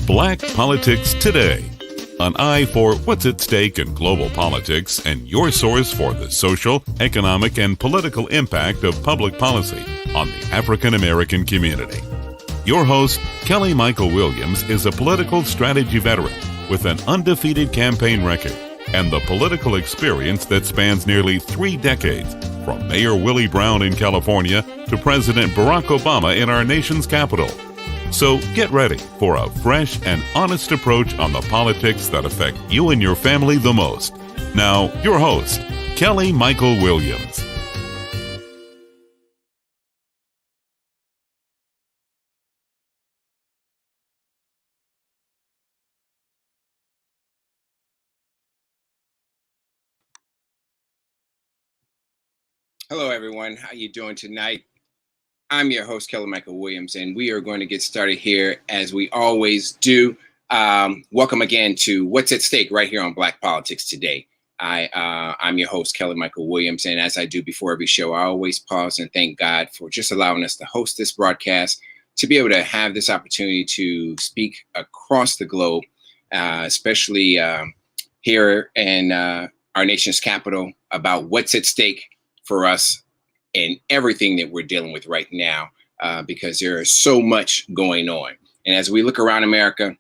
Black Politics Today, an eye for what's at stake in global politics and your source for the social, economic, and political impact of public policy on the African American community. Your host, Kelly Michael Williams, is a political strategy veteran with an undefeated campaign record and the political experience that spans nearly 3 decades, from Mayor Willie Brown in California to President Barack Obama in our nation's capital. So get ready for a fresh and honest approach on the politics that affect you and your family the most. Now, your host, Kelly Michael Williams. Hello, everyone. How you doing tonight? I'm your host, Kelly Michael Williams, and we are going to get started here as we always do. Welcome again to What's at Stake right here on Black Politics Today. I'm your host, Kelly Michael Williams, and as I do before every show, I always pause and thank God for just allowing us to host this broadcast, to be able to have this opportunity to speak across the globe, especially here in our nation's capital, about what's at stake for us and everything that we're dealing with right now, because there is so much going on. And as we look around America,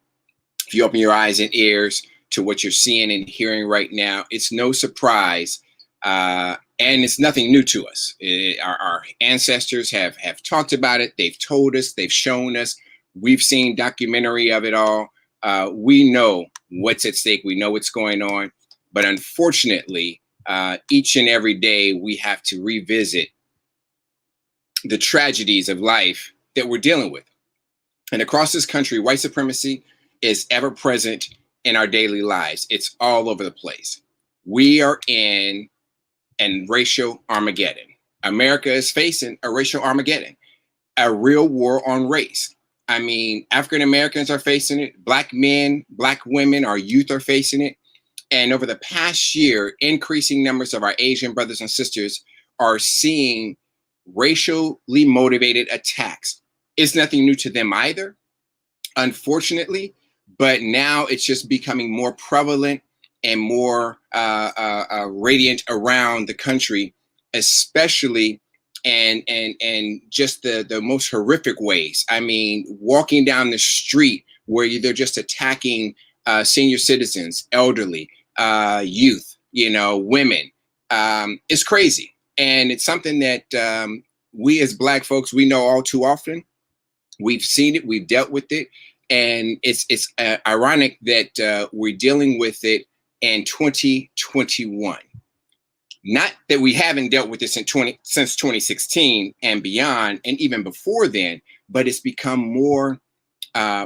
if you open your eyes and ears to what you're seeing and hearing right now, it's no surprise, and it's nothing new to us. Our ancestors have talked about it. They've told us, they've shown us. We've seen documentary of it all. We know what's at stake. We know what's going on. But unfortunately, each and every day we have to revisit the tragedies of life that we're dealing with. And across this country, white supremacy is ever present in our daily lives. It's all over the place. We are in racial Armageddon. America is facing a racial Armageddon, a real war on race. I mean, African Americans are facing it. Black men, Black women, our youth are facing it. And over the past year, increasing numbers of our Asian brothers and sisters are seeing racially motivated attacks. It's nothing new to them either, unfortunately, but now it's just becoming more prevalent and more radiant around the country, especially and just the most horrific ways. I mean, walking down the street where they're just attacking senior citizens, elderly, youth, women. It's crazy. And it's something that we as Black folks, we know all too often. We've seen it, we've dealt with it. And it's ironic that we're dealing with it in 2021. Not that we haven't dealt with this since 2016 and beyond, and even before then, but it's become more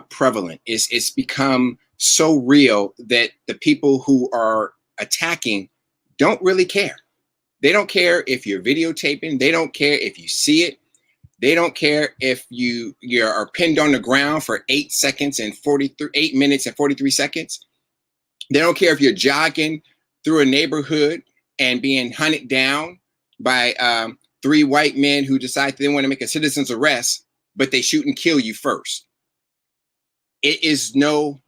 prevalent. It's become so real that the people who are attacking don't really care. They don't care if you're videotaping. They don't care if you see it. They don't care if you are pinned on the ground for 8 minutes and 43 seconds. They don't care if you're jogging through a neighborhood and being hunted down by 3 white men who decide they want to make a citizen's arrest, but they shoot and kill you first. It's nothing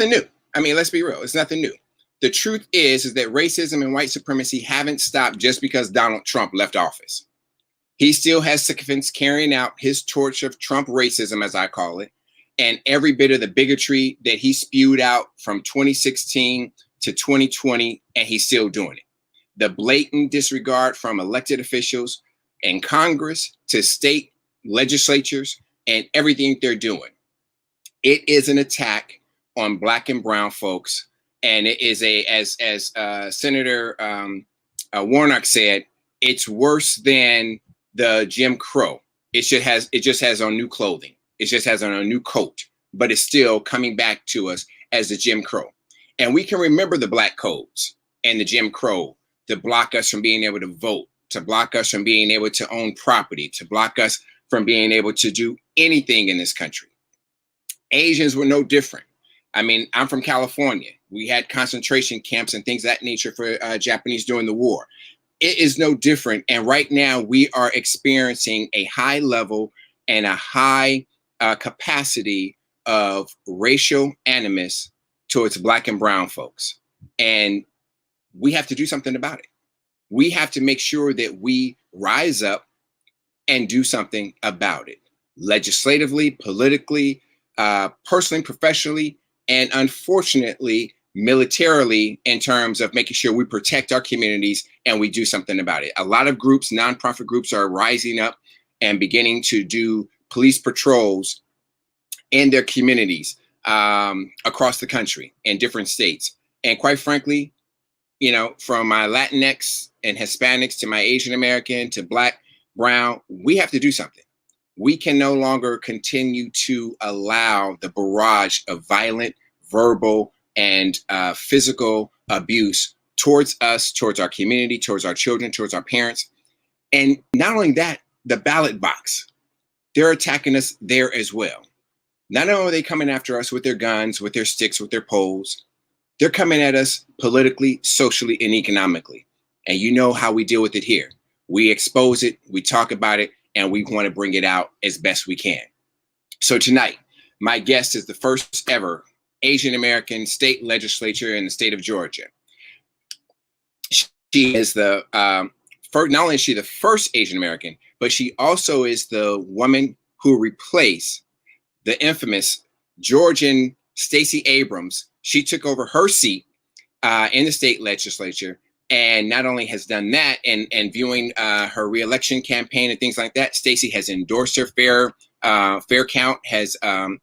new. I mean, let's be real. It's nothing new. The truth is that racism and white supremacy haven't stopped just because Donald Trump left office. He still has sycophants carrying out his torch of Trump racism, as I call it, and every bit of the bigotry that he spewed out from 2016 to 2020, and he's still doing it. The blatant disregard from elected officials in Congress to state legislatures and everything they're doing. It is an attack on Black and brown folks. And it is as Senator Warnock said, it's worse than the Jim Crow. It just has on new clothing. It just has on a new coat, but it's still coming back to us as the Jim Crow. And we can remember the Black codes and the Jim Crow to block us from being able to vote, to block us from being able to own property, to block us from being able to do anything in this country. Asians were no different. I mean, I'm from California. We had concentration camps and things of that nature for Japanese during the war. It is no different. And right now we are experiencing a high level and a high capacity of racial animus towards Black and brown folks. And we have to do something about it. We have to make sure that we rise up and do something about it, legislatively, politically, personally, professionally, and unfortunately, militarily, in terms of making sure we protect our communities and we do something about it. A lot of groups, nonprofit groups, are rising up and beginning to do police patrols in their communities across the country in different states. And quite frankly, you know, from my Latinx and Hispanics to my Asian American to Black, brown, we have to do something. We can no longer continue to allow the barrage of violent, verbal, and physical abuse towards us, towards our community, towards our children, towards our parents. And not only that, the ballot box, they're attacking us there as well. Not only are they coming after us with their guns, with their sticks, with their poles, they're coming at us politically, socially, and economically. And you know how we deal with it here. We expose it, we talk about it, and we want to bring it out as best we can. So tonight, my guest is the first ever Asian American state legislature in the state of Georgia. She is the first, not only is she the first Asian American, but she also is the woman who replaced the infamous Georgian Stacey Abrams. She took over her seat in the state legislature, and not only has done that and viewing her reelection campaign and things like that, Stacey has endorsed her. Fair Count has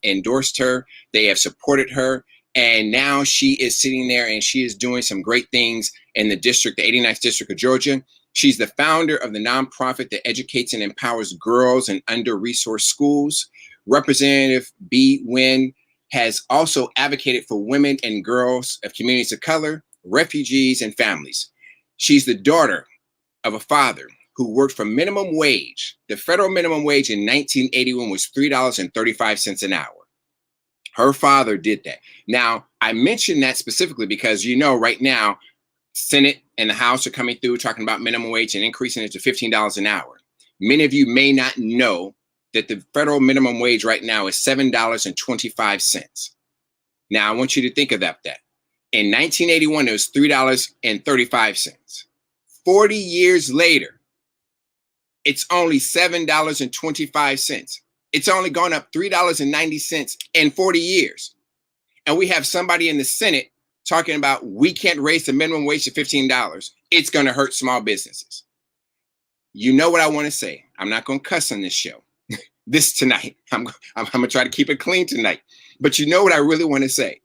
endorsed her. They have supported her. And now she is sitting there and she is doing some great things in the district, the 89th district of Georgia. She's the founder of the nonprofit that educates and empowers girls in under-resourced schools. Representative B. Wynn has also advocated for women and girls of communities of color, refugees, and families. She's the daughter of a father who worked for minimum wage. The federal minimum wage in 1981 was $3.35 an hour. Her father did that. Now, I mentioned that specifically because, you know, right now, Senate and the House are coming through talking about minimum wage and increasing it to $15 an hour. Many of you may not know that the federal minimum wage right now is $7.25. Now, I want you to think about that. In 1981, it was $3.35. 40 years later, it's only $7.25. It's only gone up $3.90 in 40 years. And we have somebody in the Senate talking about we can't raise the minimum wage to $15. It's going to hurt small businesses. You know what I want to say. I'm not going to cuss on this show. This tonight. I'm going to try to keep it clean tonight. But you know what I really want to say.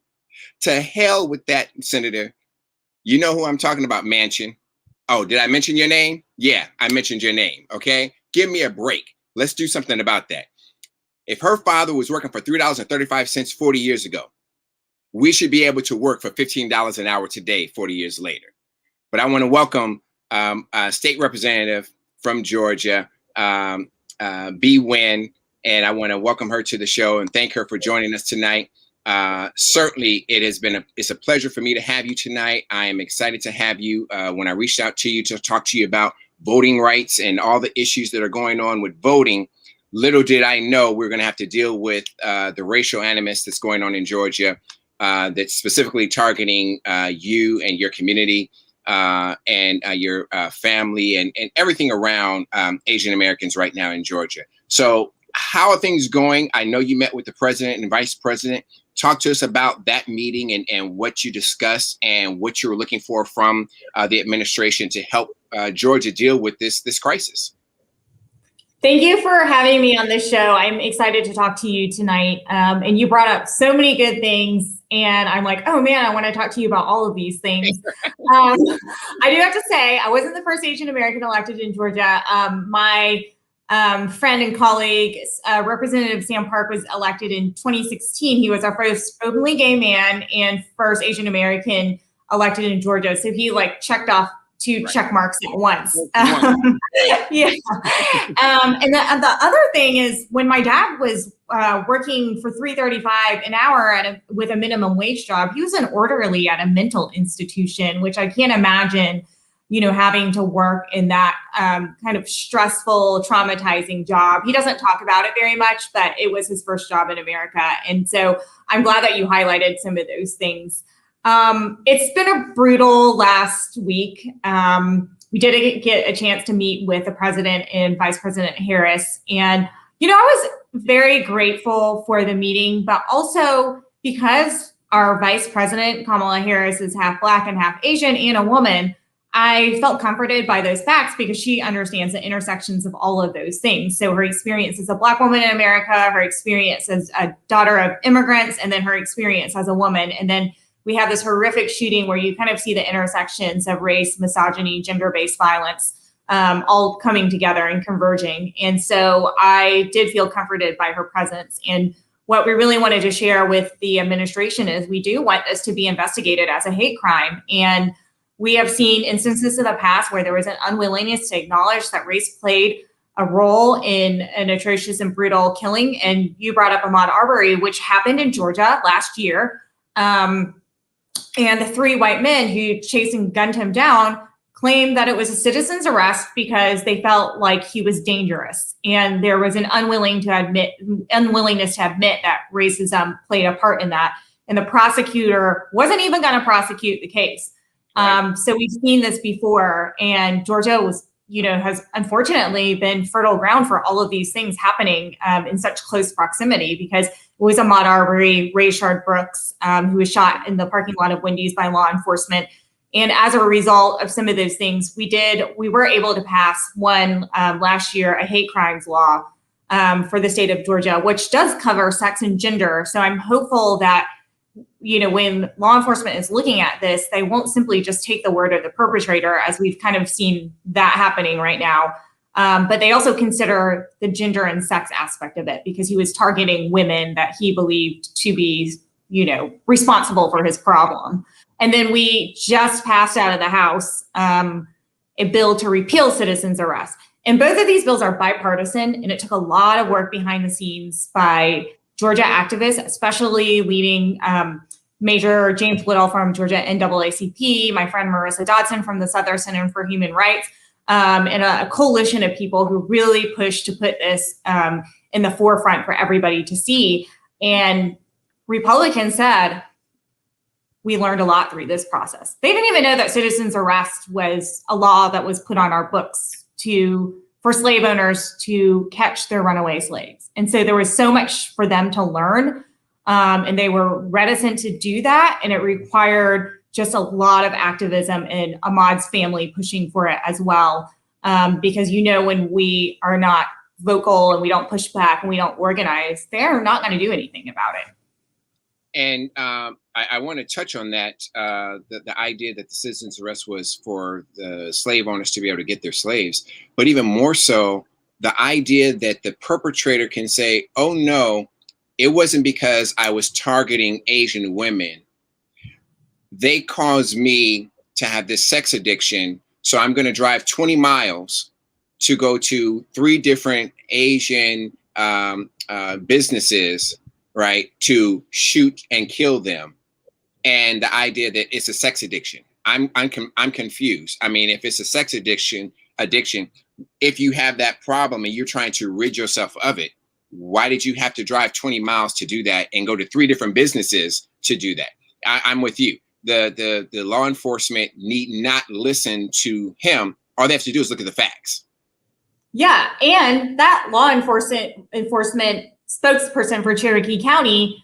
To hell with that, Senator. You know who I'm talking about, Manchin. Oh, did I mention your name? Yeah, I mentioned your name. Okay. Give me a break. Let's do something about that. If her father was working for $3.35 40 years ago, we should be able to work for $15 an hour today, 40 years later. But I want to welcome a state representative from Georgia, B. Wynn, and I want to welcome her to the show and thank her for joining us tonight. Certainly, it's a pleasure for me to have you tonight. I am excited to have you. When I reached out to you to talk to you about voting rights and all the issues that are going on with voting, little did I know we're going to have to deal with the racial animus that's going on in Georgia, that's specifically targeting you and your community and your family and everything around Asian Americans right now in Georgia. So how are things going? I know you met with the president and vice president. Talk to us about that meeting and what you discussed and what you were looking for from the administration to help Georgia deal with this crisis. Thank you for having me on this show. I'm excited to talk to you tonight. And you brought up so many good things. And I'm like, oh man, I want to talk to you about all of these things. I do have to say, I wasn't the first Asian American elected in Georgia. My friend and colleague, Representative Sam Park, was elected in 2016. He was our first openly gay man and first Asian American elected in Georgia. So he checked off two check marks at once. Yeah. And the other thing is when my dad was working for $3.35 an hour with a minimum wage job, he was an orderly at a mental institution, which I can't imagine, having to work in that kind of stressful, traumatizing job. He doesn't talk about it very much, but it was his first job in America. And so I'm glad that you highlighted some of those things. It's been a brutal last week. We did get a chance to meet with the president and Vice President Harris. And, I was very grateful for the meeting, but also because our Vice President, Kamala Harris, is half Black and half Asian and a woman, I felt comforted by those facts because she understands the intersections of all of those things. So her experience as a Black woman in America, her experience as a daughter of immigrants, and then her experience as a woman. And then we have this horrific shooting where you kind of see the intersections of race, misogyny, gender-based violence, all coming together and converging. And so I did feel comforted by her presence. And what we really wanted to share with the administration is we do want this to be investigated as a hate crime. And we have seen instances in the past where there was an unwillingness to acknowledge that race played a role in an atrocious and brutal killing. And you brought up Ahmaud Arbery, which happened in Georgia last year. And the 3 white men who chased and gunned him down claimed that it was a citizen's arrest because they felt like he was dangerous. And there was an unwillingness to admit that racism played a part in that. And the prosecutor wasn't even going to prosecute the case. Right. So we've seen this before, and Georgia has unfortunately been fertile ground for all of these things happening in such close proximity, because it was Ahmaud Arbery, Rayshard Brooks, who was shot in the parking lot of Wendy's by law enforcement. And as a result of some of those things, we were able to pass one last year, a hate crimes law for the state of Georgia, which does cover sex and gender. So I'm hopeful that when law enforcement is looking at this, they won't simply just take the word of the perpetrator, as we've kind of seen that happening right now. But they also consider the gender and sex aspect of it, because he was targeting women that he believed to be, responsible for his problem. And then we just passed out of the House a bill to repeal citizen's arrest. And both of these bills are bipartisan, and it took a lot of work behind the scenes by Georgia activists, especially leading Major James Whittle from Georgia NAACP, my friend Marissa Dodson from the Southern Center for Human Rights, and a coalition of people who really pushed to put this in the forefront for everybody to see. And Republicans said, we learned a lot through this process. They didn't even know that citizen's arrest was a law that was put on our books for slave owners to catch their runaway slaves. And so there was so much for them to learn, and they were reticent to do that. And it required just a lot of activism and Ahmaud's family pushing for it as well. Because when we are not vocal and we don't push back and we don't organize, they're not going to do anything about it. And I want to touch on that, the idea that the citizen's arrest was for the slave owners to be able to get their slaves, but even more so, the idea that the perpetrator can say, oh no, it wasn't because I was targeting Asian women. They caused me to have this sex addiction, so I'm going to drive 20 miles to go to 3 different Asian businesses, right, to shoot and kill them. And the idea that it's a sex addiction. I'm confused. I mean, if it's a sex addiction, if you have that problem and you're trying to rid yourself of it, why did you have to drive 20 miles to do that and go to 3 different businesses to do that? I'm with you. The law enforcement need not listen to him. All they have to do is look at the facts. Yeah, and that law enforcement spokesperson for Cherokee County,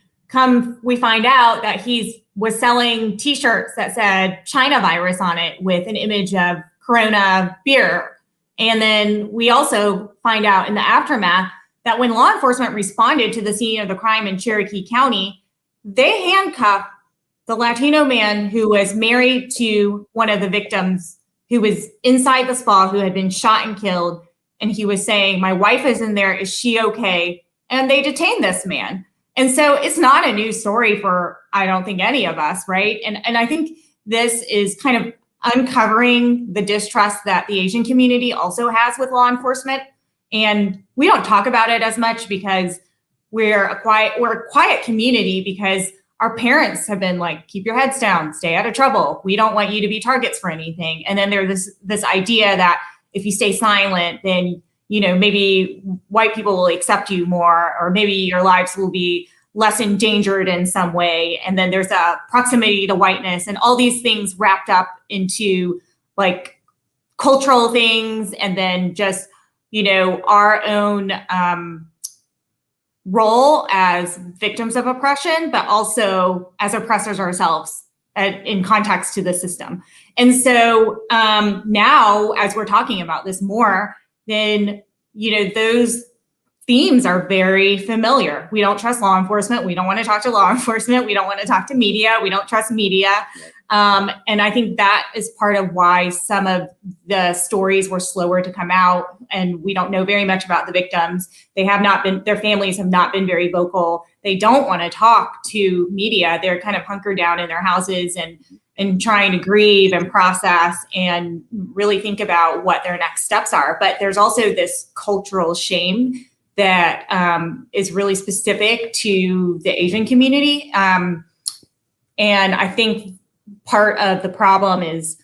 we find out that was selling T-shirts that said China virus on it with an image of Corona beer. And then we also find out in the aftermath that when law enforcement responded to the scene of the crime in Cherokee County, they handcuffed the Latino man who was married to one of the victims, who was inside the spa, who had been shot and killed. And he was saying, my wife is in there. Is she okay? And they detained this man. And so it's not a new story for, I don't think, any of us, right? And I think this is kind of uncovering the distrust that the Asian community also has with law enforcement. And we don't talk about it as much because we're a quiet community, because our parents have been like, keep your heads down, stay out of trouble. We don't want you to be targets for anything. And then there's this idea that if you stay silent, then, you know, maybe white people will accept you more, or maybe your lives will be less endangered in some way. And then there's a proximity to whiteness and all these things wrapped up into like cultural things. And then just, you know, our own role as victims of oppression, but also as oppressors ourselves in context to the system. And so now, as we're talking about this more, then, you know, those themes are very familiar. We don't trust law enforcement. We don't want to talk to law enforcement. We don't want to talk to media. We don't trust media. And I think that is part of why some of the stories were slower to come out, and we don't know very much about the victims. They have not been, their families have not been very vocal. They don't want to talk to media. They're kind of hunkered down in their houses and trying to grieve and process and really think about what their next steps are. But there's also this cultural shame that is really specific to the Asian community. And I think part of the problem is,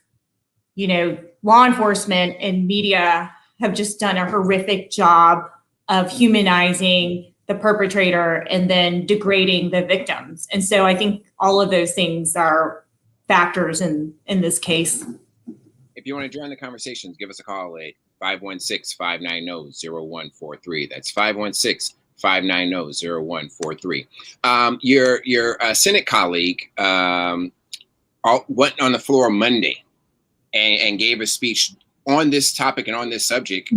you know, law enforcement and media have just done a horrific job of humanizing the perpetrator and then degrading the victims. And so I think all of those things are factors in this case. If you want to join the conversations, give us a call at 516-590-0143. That's 516-590-0143. Your Senate colleague went on the floor Monday and gave a speech on this topic and on this subject,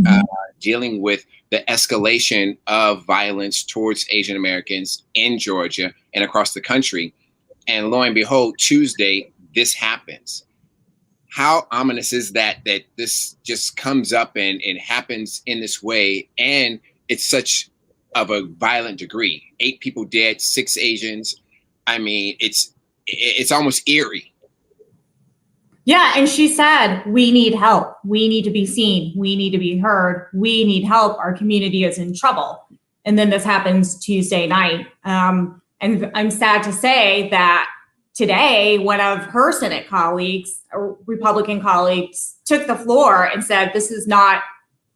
dealing with the escalation of violence towards Asian Americans in Georgia and across the country. And lo and behold, Tuesday, this happens. How ominous is that this just comes up and happens in this way, and it's such of a violent degree? 8 people dead, 6 Asians. I mean, it's almost eerie. Yeah, and she said, we need help. We need to be seen. We need to be heard. We need help. Our community is in trouble. And then this happens Tuesday night. And I'm sad to say that today, one of her Senate colleagues, Republican colleagues, took the floor and said, this is not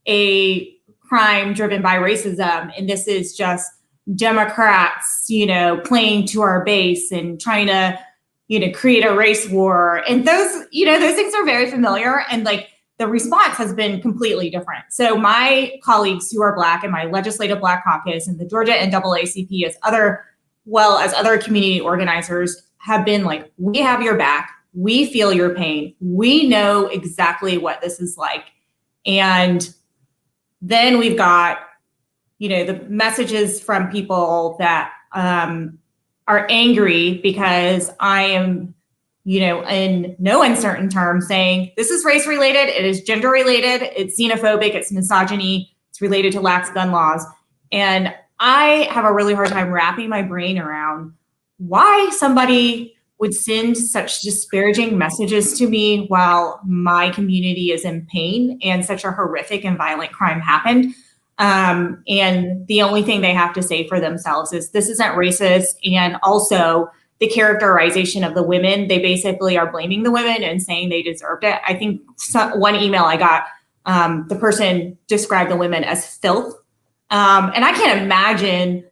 a crime driven by racism. And this is just Democrats, you know, playing to our base and trying to, you know, create a race war. And those, you know, those things are very familiar. And like the response has been completely different. So my colleagues who are Black in my legislative Black caucus and the Georgia NAACP as other community organizers have been like, we have your back. We feel your pain. We know exactly what this is like. And then we've got, you know, the messages from people that are angry because I am, you know, in no uncertain terms saying this is race related, it is gender related, it's xenophobic, it's misogyny, it's related to lax gun laws. And I have a really hard time wrapping my brain around why somebody would send such disparaging messages to me while my community is in pain and such a horrific and violent crime happened. And the only thing they have to say for themselves is this isn't racist. And also the characterization of the women, they basically are blaming the women and saying they deserved it. I think one email I got, the person described the women as filth. And I can't imagine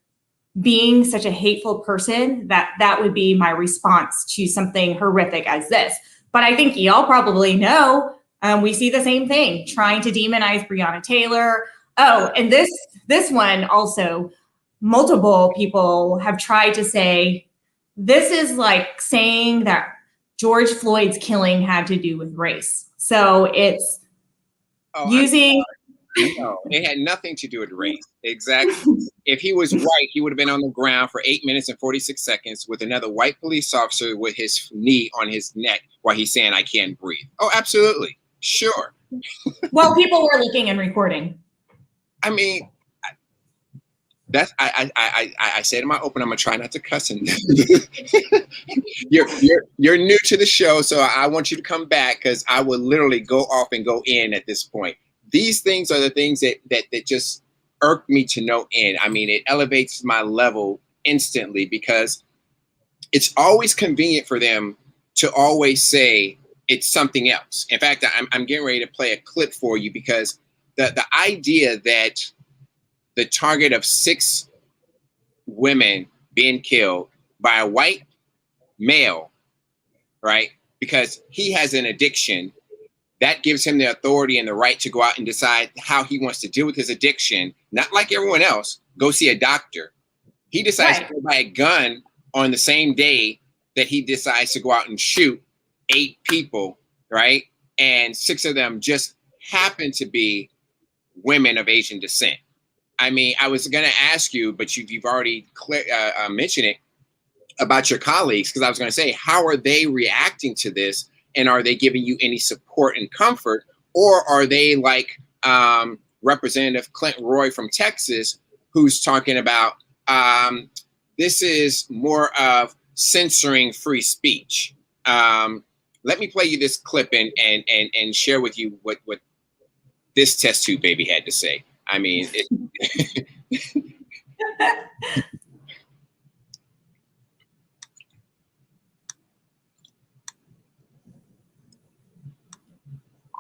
being such a hateful person that would be my response to something horrific as this. But I think y'all probably know, we see the same thing, trying to demonize Breonna Taylor. Oh, and this one also, multiple people have tried to say, this is like saying that George Floyd's killing had to do with race. So it's using... No, it had nothing to do with race. Exactly. If he was white, he would have been on the ground for 8 minutes and 46 seconds with another white police officer with his knee on his neck while he's saying, I can't breathe. Oh, absolutely. Sure. Well, people were looking and recording. I mean, I said in my open, I'm gonna try not to cuss. And you're new to the show, so I want you to come back because I will literally go off and go in at this point. These things are the things that just irk me to no end. I mean, it elevates my level instantly because it's always convenient for them to always say it's something else. In fact, I'm getting ready to play a clip for you because the idea that the target of 6 women being killed by a white male, right? Because he has an addiction that gives him the authority and the right to go out and decide how he wants to deal with his addiction. Not like everyone else, go see a doctor. He decides to go buy a gun on the same day that he decides to go out and shoot 8 people, right? And 6 of them just happen to be women of Asian descent. I mean, I was going to ask you, but you've already mentioned it about your colleagues, because I was going to say, how are they reacting to this? And are they giving you any support and comfort? Or are they like Representative Clint Roy from Texas, who's talking about this is more of censoring free speech? Let me play you this clip and share with you what this test tube baby had to say. I mean,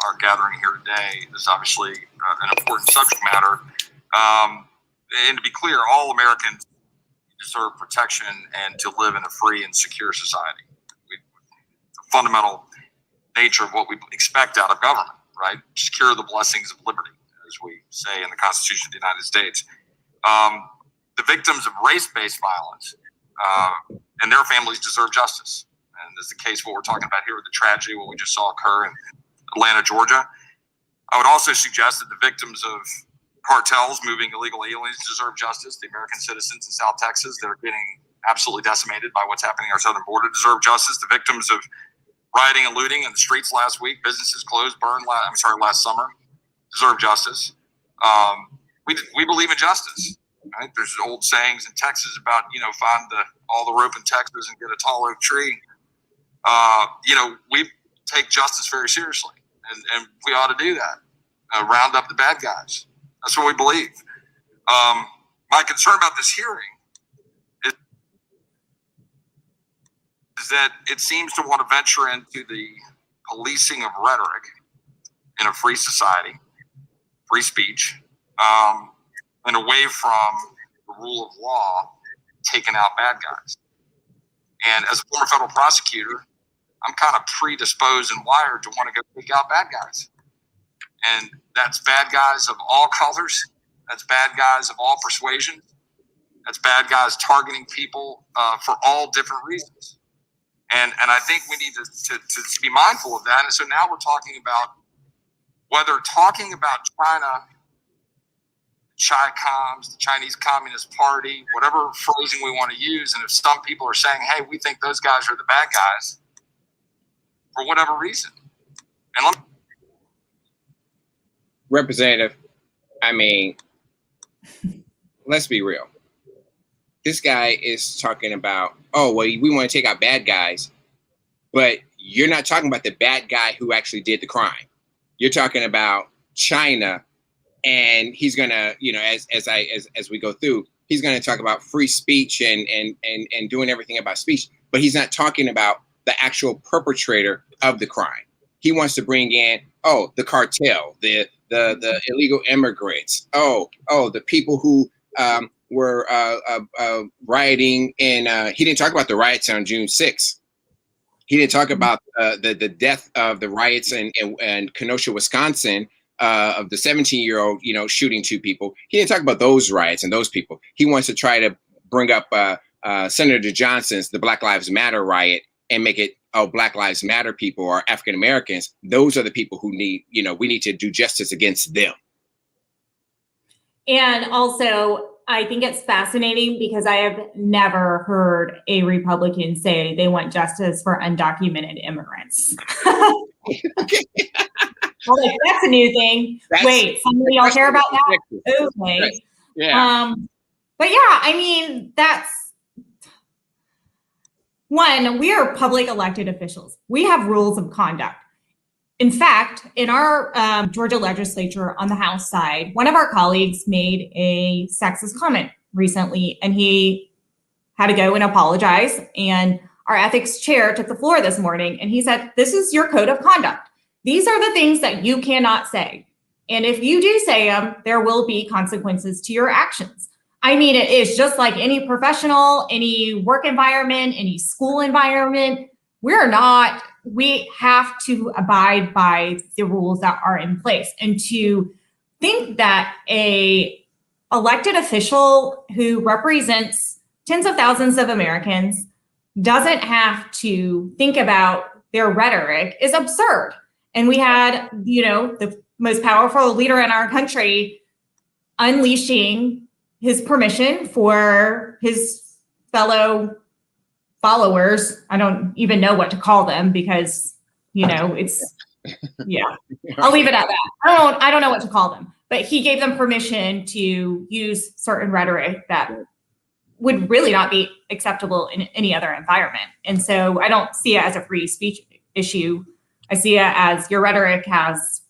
our gathering here today is obviously an important subject matter. And to be clear, all Americans deserve protection and to live in a free and secure society. The fundamental nature of what we expect out of government, right? Secure the blessings of liberty, as we say in the Constitution of the United States. The victims of race-based violence and their families deserve justice. And this is the case what we're talking about here with the tragedy, what we just saw occur in Atlanta, Georgia. I would also suggest that the victims of cartels moving illegal aliens deserve justice. The American citizens in South Texas that are getting absolutely decimated by what's happening at our southern border deserve justice. The victims of rioting and looting in the streets last week, businesses closed, burned last summer, deserve justice. We believe in justice. Right? There's old sayings in Texas about, find all the rope in Texas and get a tall oak tree. We take justice very seriously, and we ought to do that. Round up the bad guys. That's what we believe. My concern about this hearing is that it seems to want to venture into the policing of rhetoric in a free society, free speech, and away from the rule of law, taking out bad guys. And as a former federal prosecutor, I'm kind of predisposed and wired to want to go take out bad guys. And that's bad guys of all colors. That's bad guys of all persuasions. That's bad guys targeting people for all different reasons. And I think we need to be mindful of that. And so now we're talking about whether talking about China, Chi-Coms, the Chinese Communist Party, whatever phrasing we want to use. And if some people are saying, hey, we think those guys are the bad guys for whatever reason. And Representative, I mean, let's be real. This guy is talking about, oh, well, we want to take out bad guys, but you're not talking about the bad guy who actually did the crime. You're talking about China, and he's gonna, as we go through, he's gonna talk about free speech and doing everything about speech, but he's not talking about the actual perpetrator of the crime. He wants to bring in, the cartel, the illegal immigrants, the people who were rioting in. He didn't talk about the riots on June 6th. He didn't talk about the death of the riots in Kenosha, Wisconsin, of the 17-year-old, shooting 2 people. He didn't talk about those riots and those people. He wants to try to bring up Senator Johnson's the Black Lives Matter riot and make it, Black Lives Matter people are African Americans. Those are the people who need, we need to do justice against them. And also, I think it's fascinating because I have never heard a Republican say they want justice for undocumented immigrants. Well, like, that's a new thing. Wait, somebody y'all care about that? Okay. Yeah. But yeah, I mean, that's one, we are public elected officials. We have rules of conduct. In fact, in our Georgia legislature on the House side, one of our colleagues made a sexist comment recently, and he had to go and apologize. And our ethics chair took the floor this morning and he said, this is your code of conduct. These are the things that you cannot say. And if you do say them, there will be consequences to your actions. I mean, it is just like any professional, any work environment, any school environment. We have to abide by the rules that are in place. And to think that a elected official who represents tens of thousands of Americans doesn't have to think about their rhetoric is absurd. And we had, the most powerful leader in our country unleashing his permission for his fellow followers. I don't even know what to call them because, it's, yeah, I'll leave it at that. I don't know what to call them, but he gave them permission to use certain rhetoric that would really not be acceptable in any other environment. And so I don't see it as a free speech issue. I see it as your rhetoric has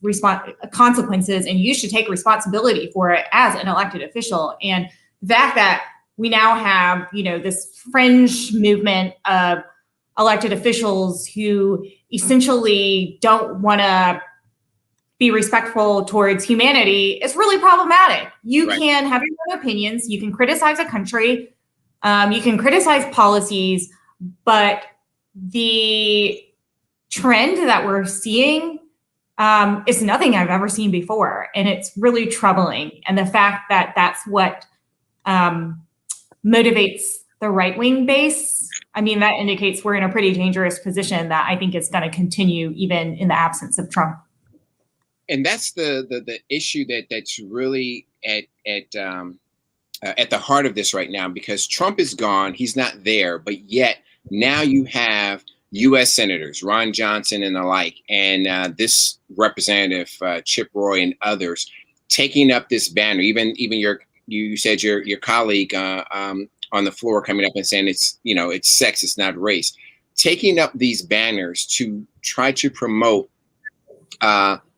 consequences and you should take responsibility for it as an elected official. And the fact that we now have, this fringe movement of elected officials who essentially don't want to be respectful towards humanity is really problematic. You can have your own opinions. You can criticize a country. You can criticize policies, but the trend that we're seeing is nothing I've ever seen before. And it's really troubling. And the fact that that's what motivates the right-wing base, I mean, that indicates we're in a pretty dangerous position that I think is going to continue even in the absence of Trump. And that's the issue that's really at the heart of this right now, because Trump is gone. He's not there, but yet now you have U.S. senators, Ron Johnson and the like, and this representative, Chip Roy and others taking up this banner. Even you said your colleague on the floor coming up and saying it's sex, it's not race, taking up these banners to try to promote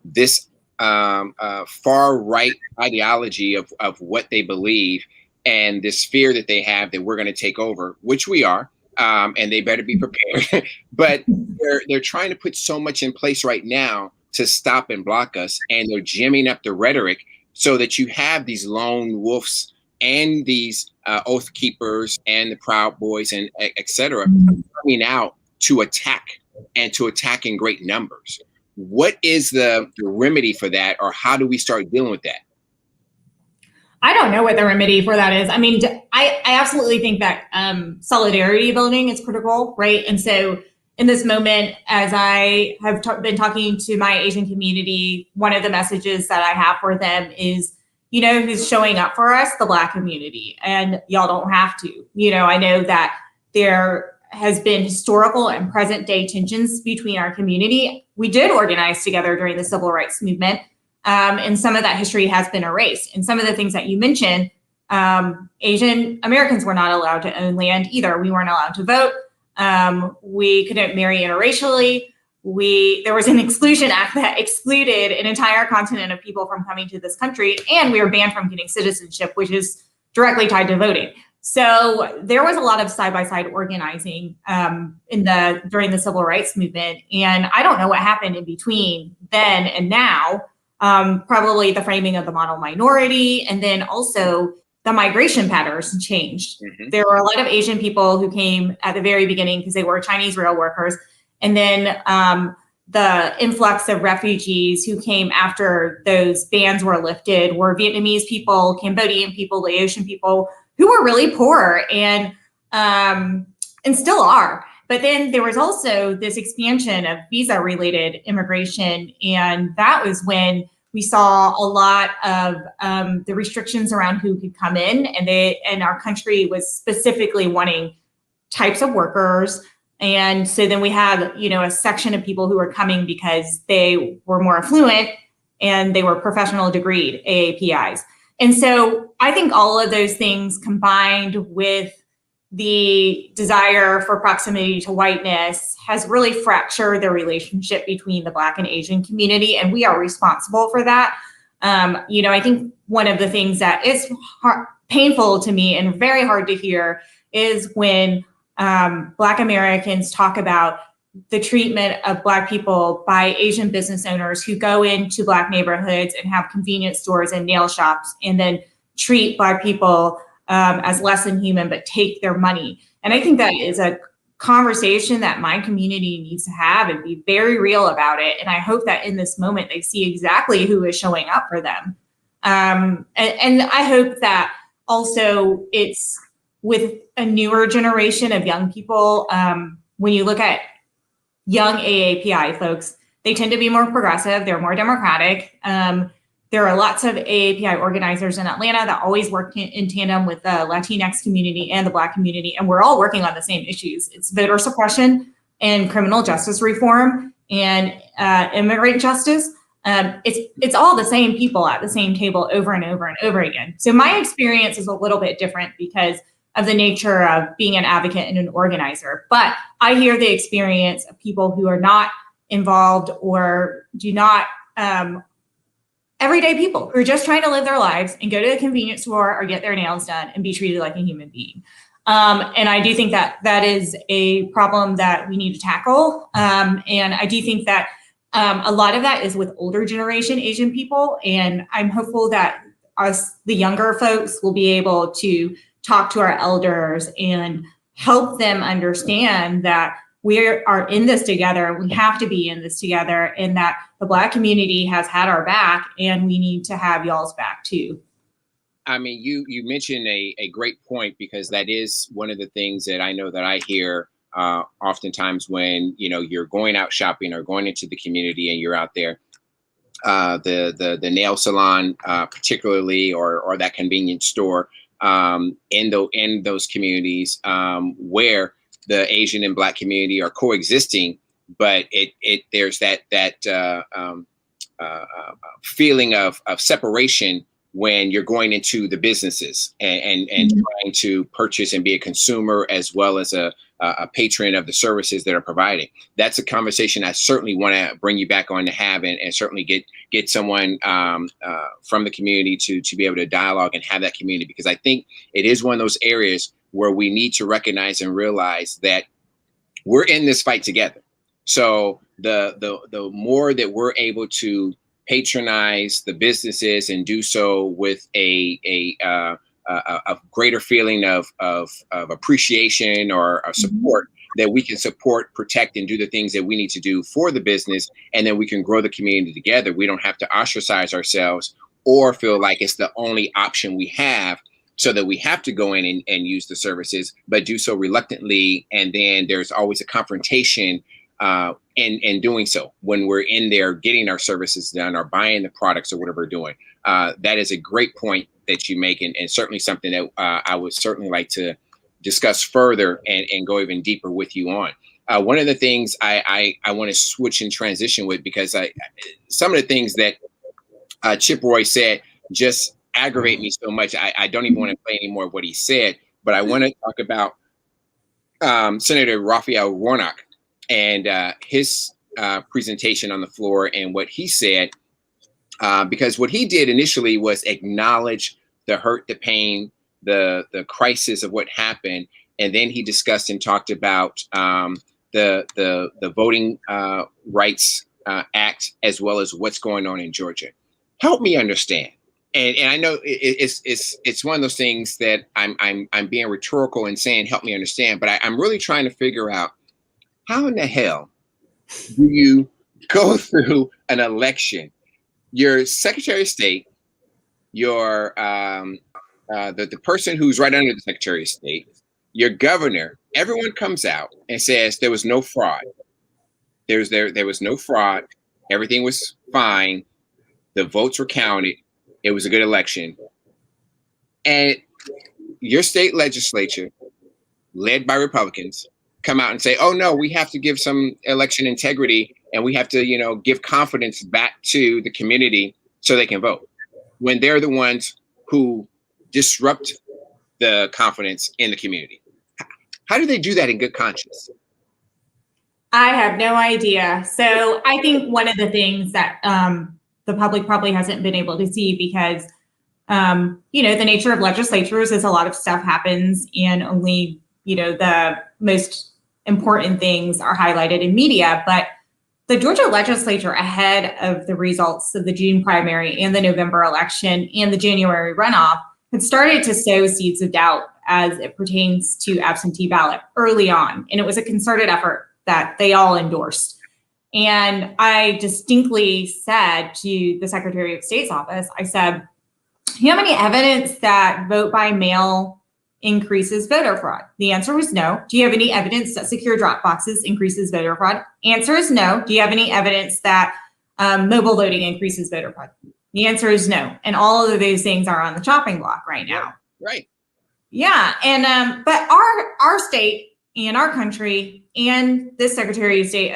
this far right ideology of what they believe and this fear that they have that we're going to take over, which we are. And they better be prepared. But they're trying to put so much in place right now to stop and block us, and they're jamming up the rhetoric so that you have these lone wolves and these oath keepers and the Proud Boys and et cetera coming out to attack and to attack in great numbers. What is the remedy for that, or how do we start dealing with that? I don't know what the remedy for that is. I mean, I absolutely think that solidarity building is critical, right? And so in this moment, as I have been talking to my Asian community, one of the messages that I have for them is, who's showing up for us? The Black community. And y'all don't have to. I know that there has been historical and present day tensions between our community. We did organize together during the civil rights movement. And some of that history has been erased. And some of the things that you mentioned, Asian Americans were not allowed to own land either. We weren't allowed to vote. We couldn't marry interracially. There was an exclusion act that excluded an entire continent of people from coming to this country. And we were banned from getting citizenship, which is directly tied to voting. So there was a lot of side-by-side organizing during the civil rights movement. And I don't know what happened in between then and now. Probably the framing of the model minority, and then also the migration patterns changed. Mm-hmm. There were a lot of Asian people who came at the very beginning because they were Chinese rail workers. And then the influx of refugees who came after those bans were lifted were Vietnamese people, Cambodian people, Laotian people who were really poor and still are. But then there was also this expansion of visa-related immigration, and that was when we saw a lot of the restrictions around who could come in, and our country was specifically wanting types of workers. And so then we had, a section of people who were coming because they were more affluent and they were professional degreed AAPIs. And so I think all of those things combined with the desire for proximity to whiteness has really fractured the relationship between the Black and Asian community, and we are responsible for that. I think one of the things that is painful to me and very hard to hear is when Black Americans talk about the treatment of Black people by Asian business owners who go into Black neighborhoods and have convenience stores and nail shops and then treat Black people as less than human, but take their money. And I think that is a conversation that my community needs to have and be very real about it. And I hope that in this moment, they see exactly who is showing up for them. And I hope that also it's with a newer generation of young people. When you look at young AAPI folks, they tend to be more progressive. They're more democratic. There are lots of AAPI organizers in Atlanta that always work in tandem with the Latinx community and the Black community, and we're all working on the same issues. It's voter suppression and criminal justice reform and immigrant justice. It's all the same people at the same table over and over and over again. So my experience is a little bit different because of the nature of being an advocate and an organizer. But I hear the experience of people who are not involved or do not, everyday people who are just trying to live their lives and go to a convenience store or get their nails done and be treated like a human being. And I do think that that is a problem that we need to tackle. And I do think that a lot of that is with older generation Asian people. And I'm hopeful that us, the younger folks, will be able to talk to our elders and help them understand that we are in this together. We have to be in this together, and that the Black community has had our back, and we need to have y'all's back too. I mean, you mentioned a great point, because that is one of the things that I know that I hear oftentimes when you're going out shopping or going into the community and you're out there. The nail salon, particularly, or that convenience store in those communities where the Asian and Black community are coexisting, but there's that feeling of separation when you're going into the businesses and trying to purchase and be a consumer as well as a patron of the services that are providing. That's a conversation I certainly want to bring you back on to have, and certainly get someone from the community to be able to dialogue and have that community, because I think it is one of those areas where we need to recognize and realize that we're in this fight together. So the more that we're able to patronize the businesses and do so with a greater feeling of appreciation or of support, that we can support, protect, and do the things that we need to do for the business, and then we can grow the community together. We don't have to ostracize ourselves or feel like it's the only option we have, so that we have to go in and use the services, but do so reluctantly. And then there's always a confrontation in doing so when we're in there getting our services done or buying the products or whatever we're doing. That is a great point that you make, and certainly something that I would certainly like to discuss further and go even deeper with you on. One of the things I want to switch and transition with, because some of the things that Chip Roy said just aggravate me so much. I don't even want to play any more of what he said, but I want to talk about Senator Raphael Warnock and his presentation on the floor and what he said, because what he did initially was acknowledge the hurt, the pain, the crisis of what happened, and then he discussed and talked about the Voting Rights Act, as well as what's going on in Georgia. Help me understand. And I know it's one of those things that I'm being rhetorical and saying help me understand, but I'm really trying to figure out, how in the hell do you go through an election? Your Secretary of State, your the person who's right under the Secretary of State, your governor, everyone comes out and says there was no fraud. There was no fraud. Everything was fine. The votes were counted. It was a good election. And your state legislature, led by Republicans, come out and say, oh no, we have to give some election integrity, and we have to, give confidence back to the community so they can vote, when they're the ones who disrupt the confidence in the community. How do they do that in good conscience? I have no idea. So I think one of the things that the the public probably hasn't been able to see because, the nature of legislatures is a lot of stuff happens and only, the most important things are highlighted in media. But the Georgia legislature, ahead of the results of the June primary and the November election and the January runoff, had started to sow seeds of doubt as it pertains to absentee ballot early on. And it was a concerted effort that they all endorsed. And I distinctly said to the Secretary of State's office, I said, do you have any evidence that vote by mail increases voter fraud? The answer was no. Do you have any evidence that secure drop boxes increases voter fraud? Answer is no. Do you have any evidence that mobile voting increases voter fraud? The answer is no. And all of those things are on the chopping block right now. Right. Yeah. And but our state and our country and this Secretary of State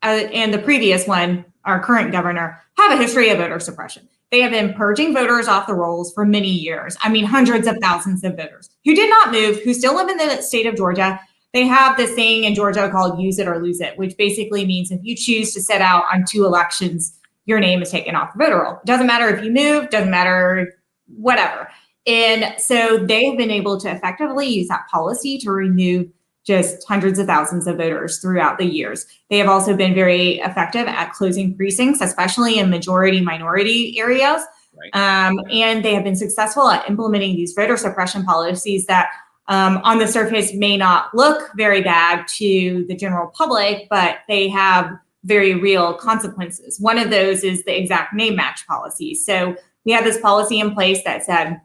and the previous one, our current governor, have a history of voter suppression. They have been purging voters off the rolls for many years. I mean, hundreds of thousands of voters who did not move, who still live in the state of Georgia. They have this thing in Georgia called use it or lose it, which basically means if you choose to sit out on 2 elections, your name is taken off the voter roll. It doesn't matter if you move, doesn't matter, whatever. And so they've been able to effectively use that policy to remove just hundreds of thousands of voters throughout the years. They have also been very effective at closing precincts, especially in majority minority areas. Right. And they have been successful at implementing these voter suppression policies that on the surface may not look very bad to the general public, but they have very real consequences. One of those is the exact name match policy. So we have this policy in place that said,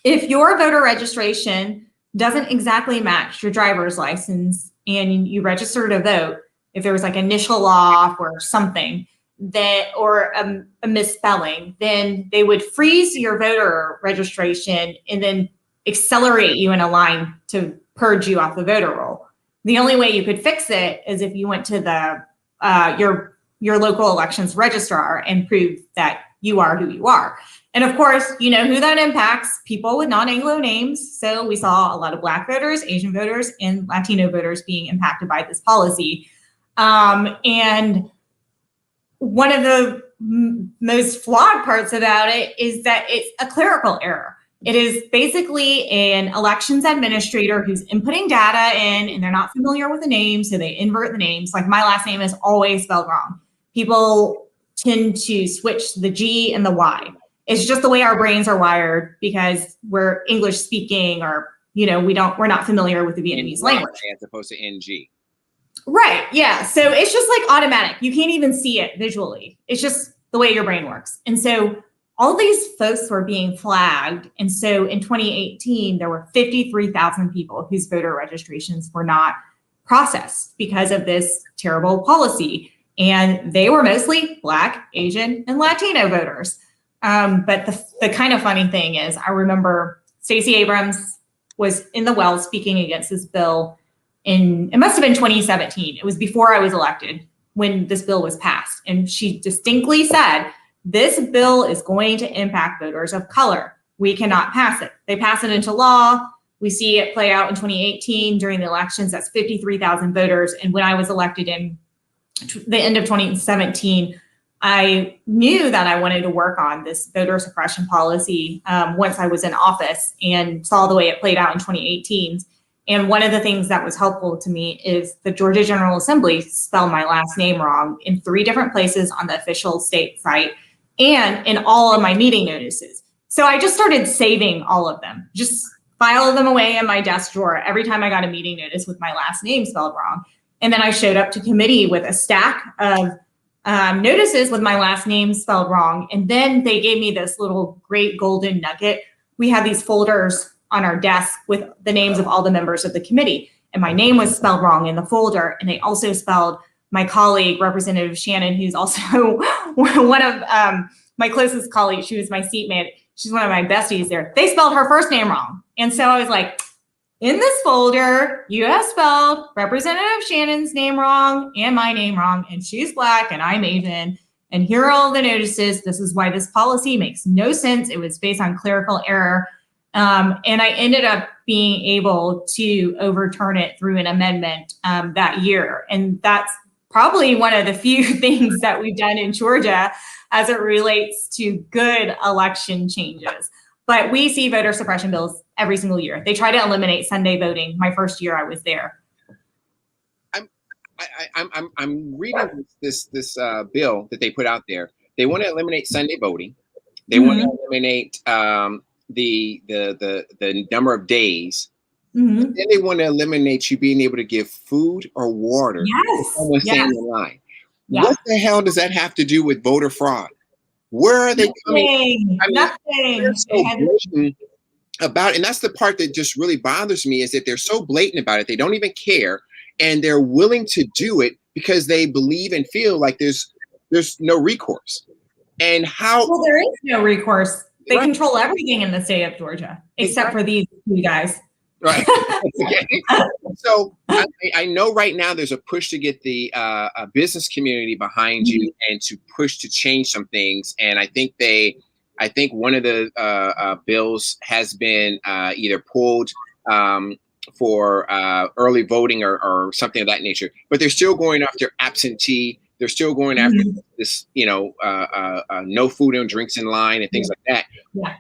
if your voter registration doesn't exactly match your driver's license and you register to vote, if there was like initial off or something that, or a misspelling, then they would freeze your voter registration and then accelerate you in a line to purge you off the voter roll. The only way you could fix it is if you went to the your local elections registrar and prove that you are who you are. And of course, you know who that impacts: people with non-Anglo names. So we saw a lot of Black voters, Asian voters, and Latino voters being impacted by this policy. And one of the most flawed parts about it is that it's a clerical error. It is basically an elections administrator who's inputting data in, and they're not familiar with the name, so they invert the names. Like my last name is always spelled wrong. People tend to switch the G and the Y. It's just the way our brains are wired because we're English speaking, or we're not familiar with the Vietnamese language as opposed to NG. Right. Yeah. So it's just like automatic. You can't even see it visually. It's just the way your brain works. And so all these folks were being flagged. And so in 2018, there were 53,000 people whose voter registrations were not processed because of this terrible policy. And they were mostly Black, Asian, and Latino voters. But the kind of funny thing is, I remember Stacey Abrams was in the well speaking against this bill it must have been 2017. It was before I was elected when this bill was passed. And she distinctly said, this bill is going to impact voters of color. We cannot pass it. They pass it into law. We see it play out in 2018 during the elections. That's 53,000 voters. And when I was elected in the end of 2017, I knew that I wanted to work on this voter suppression policy once I was in office, and saw the way it played out in 2018. And one of the things that was helpful to me is the Georgia General Assembly spelled my last name wrong in 3 different places on the official state site and in all of my meeting notices. So I just started saving all of them, just file them away in my desk drawer every time I got a meeting notice with my last name spelled wrong. And then I showed up to committee with a stack of notices with my last name spelled wrong. And then they gave me this little great golden nugget. We had these folders on our desk with the names of all the members of the committee. And my name was spelled wrong in the folder. And they also spelled my colleague, Representative Shannon, who's also one of my closest colleagues. She was my seatmate. She's one of my besties there. They spelled her first name wrong. And so I was like, in this folder, you have spelled Representative Shannon's name wrong and my name wrong. And she's Black and I'm Asian. And here are all the notices. This is why this policy makes no sense. It was based on clerical error. And I ended up being able to overturn it through an amendment that year. And that's probably one of the few things that we've done in Georgia as it relates to good election changes. But we see voter suppression bills every single year. They try to eliminate Sunday voting. My first year I was there. I'm reading this bill that they put out there. They want to eliminate Sunday voting. They want to eliminate the number of days. Then they want to eliminate you being able to give food or water to someone standing in line. What the hell does that have to do with voter fraud? Where are they coming? Nothing. They're so blatant about it. And that's the part that just really bothers me, is that they're so blatant about it. They don't even care. And they're willing to do it because they believe and feel like there's no recourse. And how? Well, there is no recourse. They control everything in the state of Georgia, except for these two guys. Right. So I know right now there's a push to get the business community behind you and to push to change some things. And I think one of the bills has been either pulled for early voting or something of that nature, but they're still going after absentee. They're still going after this, no food and drinks in line and things like that. Yeah.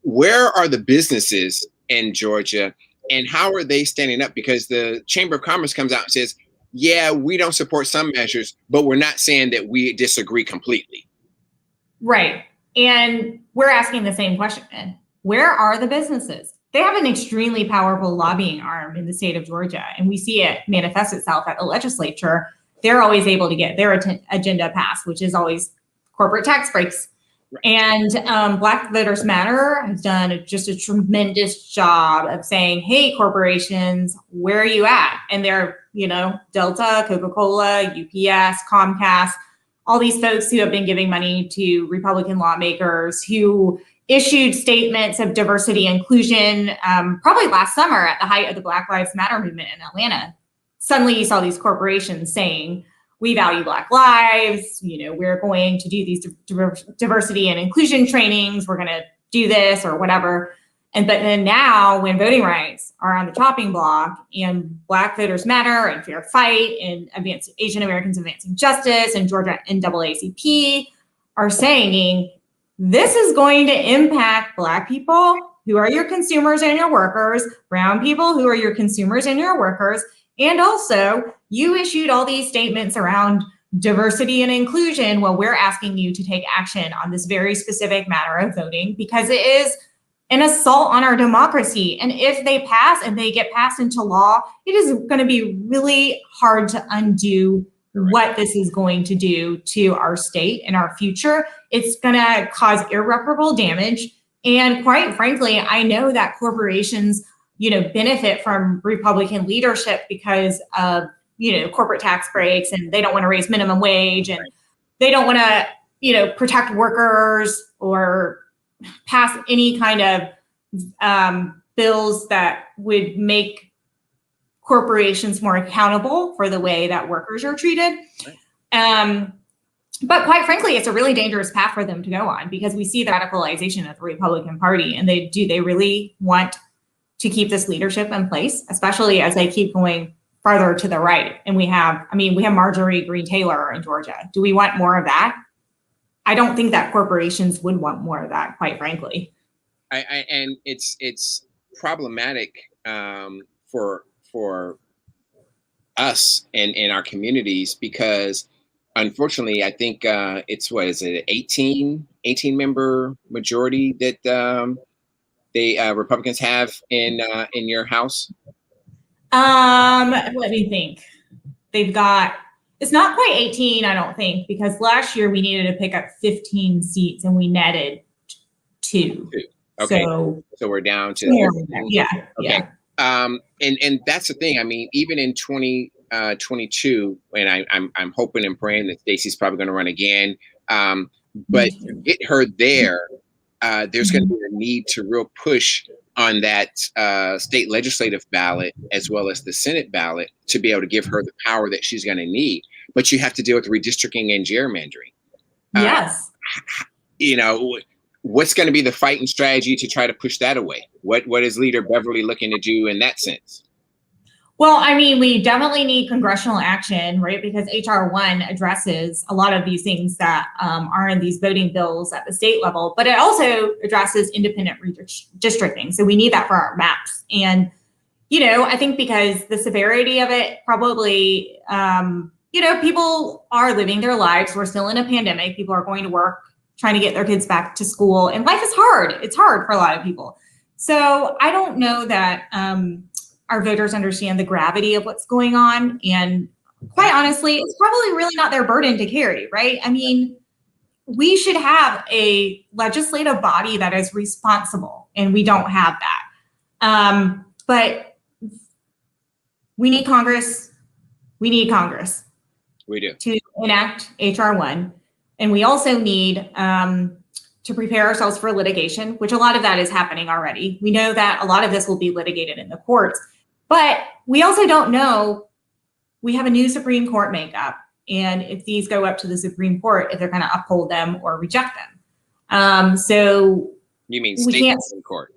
Where are the businesses in Georgia, and how are they standing up? Because the Chamber of Commerce comes out and says, yeah, we don't support some measures, but we're not saying that we disagree completely. Right. And we're asking the same question. Where are the businesses? They have an extremely powerful lobbying arm in the state of Georgia, and we see it manifest itself at the legislature. They're always able to get their agenda passed, which is always corporate tax breaks. Right. And Black Voters Matter has done just a tremendous job of saying, hey, corporations, where are you at? And they're, Delta, Coca-Cola, UPS, Comcast, all these folks who have been giving money to Republican lawmakers who issued statements of diversity and inclusion probably last summer at the height of the Black Lives Matter movement in Atlanta. Suddenly you saw these corporations saying, we value Black lives, we're going to do these diversity and inclusion trainings, we're going to do this or whatever. But then now when voting rights are on the chopping block and Black Voters Matter and Fair Fight and Asian Americans Advancing Justice and Georgia NAACP are saying, this is going to impact Black people who are your consumers and your workers, brown people who are your consumers and your workers. And also, you issued all these statements around diversity and inclusion. Well, we're asking you to take action on this very specific matter of voting because it is an assault on our democracy. And if they pass and they get passed into law, it is going to be really hard to undo what this is going to do to our state and our future. It's going to cause irreparable damage. And quite frankly, I know that corporations benefit from Republican leadership because of, corporate tax breaks, and they don't want to raise minimum wage, and they don't want to, protect workers or pass any kind of bills that would make corporations more accountable for the way that workers are treated. But quite frankly, it's a really dangerous path for them to go on because we see the radicalization of the Republican Party, and they really want to keep this leadership in place, especially as they keep going farther to the right. And we have Marjorie Greene Taylor in Georgia. Do we want more of that? I don't think that corporations would want more of that, quite frankly. And it's problematic for us and in our communities because, unfortunately, I think it's 18 member majority that Republicans have in your House? Let me think. They've got, it's not quite 18, I don't think, because last year we needed to pick up 15 seats and we netted 2. Okay. So we're down to yeah. And that's the thing. I mean, even in 2022, and I'm hoping and praying that Stacey's probably going to run again. But to get her there, there's going to be a need to real push on that state legislative ballot as well as the Senate ballot to be able to give her the power that she's going to need. But you have to deal with redistricting and gerrymandering. Yes. What's going to be the fight and strategy to try to push that away? What is Leader Beverly looking to do in that sense? Well, I mean, we definitely need congressional action, right? Because HR 1 addresses a lot of these things that are in these voting bills at the state level, but it also addresses independent redistricting. So we need that for our maps. And, I think because the severity of it probably, people are living their lives. We're still in a pandemic. People are going to work, trying to get their kids back to school. And life is hard. It's hard for a lot of people. So I don't know that our voters understand the gravity of what's going on. And quite honestly, it's probably really not their burden to carry, right? I mean, we should have a legislative body that is responsible, and we don't have that. But we need Congress. We need Congress. We do. To enact HR 1. And we also need to prepare ourselves for litigation, which a lot of that is happening already. We know that a lot of this will be litigated in the courts. But we also don't know, we have a new Supreme Court makeup. And if these go up to the Supreme Court, if they're going to uphold them or reject them. So you mean state Supreme Court?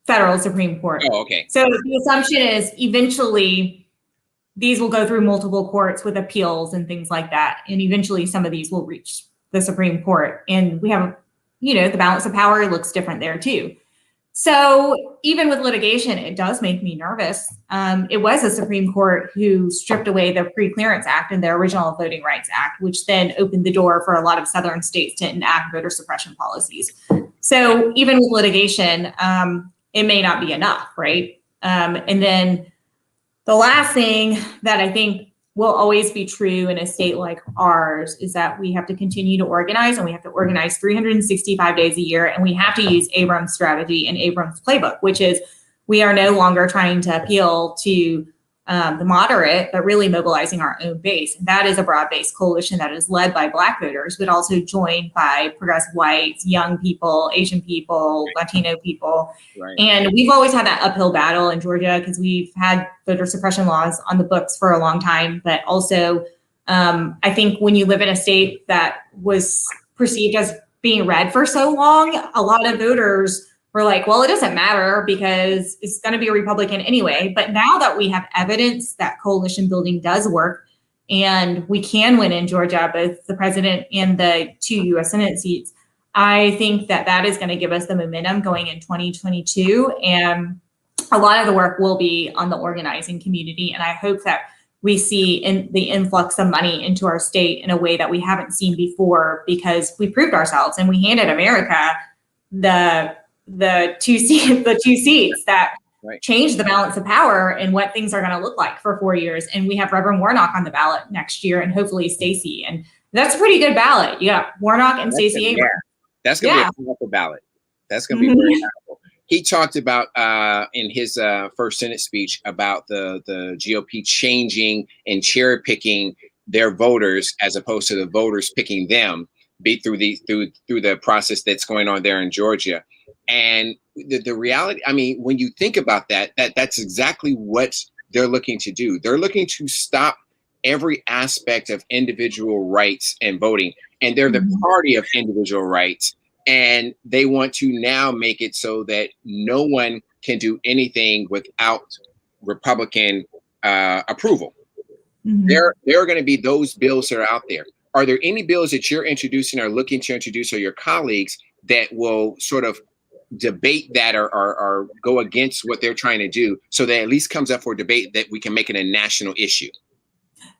Federal Supreme Court. Oh, okay. So the assumption is eventually these will go through multiple courts with appeals and things like that. And eventually some of these will reach the Supreme Court. And we have, the balance of power looks different there too. So even with litigation, it does make me nervous. It was the Supreme Court who stripped away the Pre-Clearance Act and the original Voting Rights Act, which then opened the door for a lot of Southern states to enact voter suppression policies. So even with litigation, it may not be enough, right? And then the last thing that I think will always be true in a state like ours is that we have to continue to organize, and we have to organize 365 days a year, and we have to use Abrams' strategy and Abrams' playbook, which is we are no longer trying to appeal to the moderate, but really mobilizing our own base. And that is a broad-based coalition that is led by Black voters, but also joined by progressive whites, young people, Asian people, Latino people. Right. And we've always had that uphill battle in Georgia because we've had voter suppression laws on the books for a long time. But also, I think when you live in a state that was perceived as being red for so long, a lot of voters were like, well, it doesn't matter because it's going to be a Republican anyway. But now that we have evidence that coalition building does work and we can win in Georgia, both the president and the 2 U.S. Senate seats, I think that that is going to give us the momentum going in 2022. And a lot of the work will be on the organizing community. And I hope that we see the influx of money into our state in a way that we haven't seen before, because we proved ourselves and we handed America the two seats that change the balance of power and what things are going to look like for 4 years. And we have Reverend Warnock on the ballot next year, and hopefully Stacey. And that's a pretty good ballot. You got Warnock and Stacey Abrams. That's going to be a powerful ballot. That's going to be very powerful. He talked about in his first Senate speech about the GOP changing and cherry picking their voters as opposed to the voters picking them through the process that's going on there in Georgia. And the reality, I mean, when you think about that's exactly what they're looking to do. They're looking to stop every aspect of individual rights and voting. And they're the party of individual rights. And they want to now make it so that no one can do anything without Republican approval. There are going to be those bills that are out there. Are there any bills that you're introducing or looking to introduce, or your colleagues, that will sort of debate that or go against what they're trying to do, so that at least comes up for debate, that we can make it a national issue?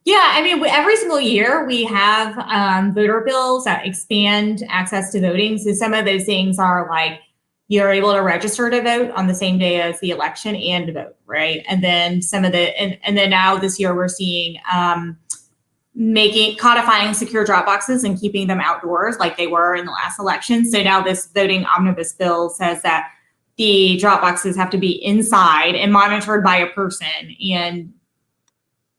Yeah, I mean, every single year we have voter bills that expand access to voting. So some of those things are like, you're able to register to vote on the same day as the election and to vote, right? And then some of the, and then now this year we're seeing codifying secure drop boxes and keeping them outdoors like they were in the last election. So now this voting omnibus bill says that the drop boxes have to be inside and monitored by a person, and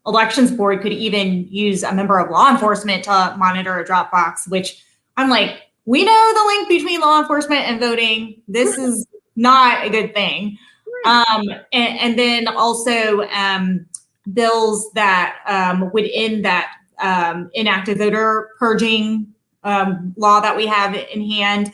elections board could even use a member of law enforcement to monitor a drop box, which I'm like, we know the link between law enforcement and voting. This is not a good thing. And then also bills that would end that inactive voter purging law that we have in hand.